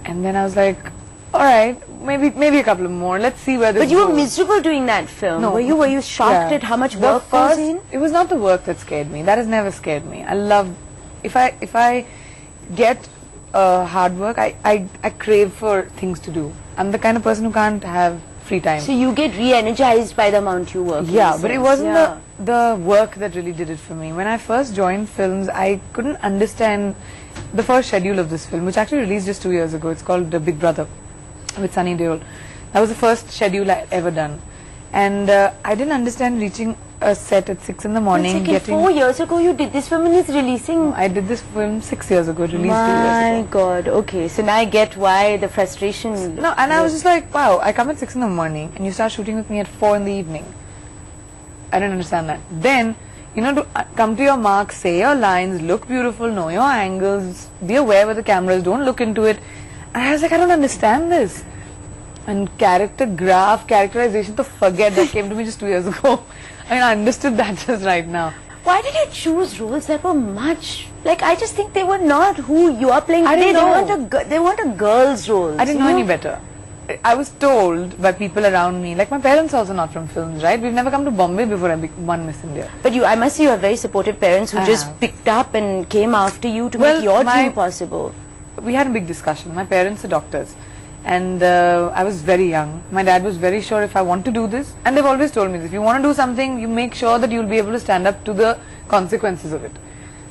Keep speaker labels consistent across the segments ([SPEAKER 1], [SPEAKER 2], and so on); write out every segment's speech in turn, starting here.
[SPEAKER 1] And then I was like, all right, maybe a couple more. Let's see where this goes.
[SPEAKER 2] But you were miserable doing that film.
[SPEAKER 1] No.
[SPEAKER 2] Were you shocked at how much work goes in?
[SPEAKER 1] It was not the work that scared me. That has never scared me. I love, if I get hard work, I crave for things to do. I'm the kind of person who can't have free time.
[SPEAKER 2] So you get re-energized by the amount you work.
[SPEAKER 1] Yeah, but it wasn't the work that really did it for me. When I first joined films, I couldn't understand the first schedule of this film, which actually released just 2 years ago. It's called Big Brother with Sunny Deol. That was the first schedule I ever done. And I didn't understand reaching a set at 6 in the morning.
[SPEAKER 2] Getting 4 years ago you did this film and it's releasing...
[SPEAKER 1] I did this film 6 years ago, released 2 years ago.
[SPEAKER 2] My God, okay. So now I get why the frustration...
[SPEAKER 1] No, and I was just like, wow, I come at 6 in the morning and you start shooting with me at 4 in the evening. I didn't understand that. Then, you know, to come to your mark, say your lines, look beautiful, know your angles, be aware where the camera is, don't look into it. And I was like, I don't understand this. And characterization, to forget, that came to me just 2 years ago. I mean, I understood that just right now.
[SPEAKER 2] Why did you choose roles that were much... Like, I just think they were not who you are playing
[SPEAKER 1] I
[SPEAKER 2] today.
[SPEAKER 1] didn't know.
[SPEAKER 2] They weren't a girl's role.
[SPEAKER 1] I didn't know any better. I was told by people around me, like my parents also not from films, right? We've never come to Bombay before I won Miss India.
[SPEAKER 2] But I must say you have very supportive parents who just picked up and came after you to make your dream possible.
[SPEAKER 1] We had a big discussion. My parents are doctors. And I was very young. My dad was very sure if I want to do this, and they've always told me this, if you want to do something, you make sure that you'll be able to stand up to the consequences of it.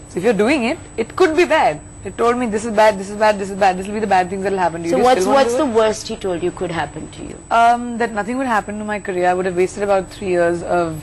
[SPEAKER 1] So if you're doing it, it could be bad. He told me this is bad, this is bad, this is bad, this will be the bad things that will happen to you.
[SPEAKER 2] So what's the worst he told you could happen to you?
[SPEAKER 1] That nothing would happen to my career. I would have wasted about 3 years of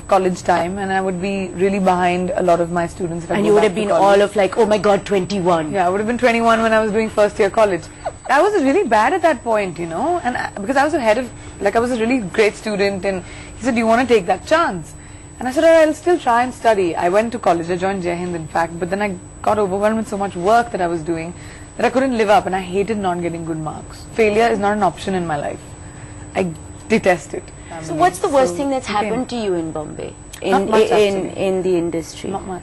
[SPEAKER 1] college time, and I would be really behind a lot of my students.
[SPEAKER 2] And you would have been all of like, oh my God, 21.
[SPEAKER 1] Yeah, I would have been 21 when I was doing first year college. I was really bad at that point, you know, and because I was ahead of, like I was a really great student, and he said, do you want to take that chance? And I said, oh, I'll still try and study. I went to college, I joined Jai Hind in fact, but then I got overwhelmed with so much work that I was doing that I couldn't live up, and I hated not getting good marks. Failure is not an option in my life. I detest it.
[SPEAKER 2] So what's the worst thing that's happened to you in Bombay? In the industry?
[SPEAKER 1] Not much.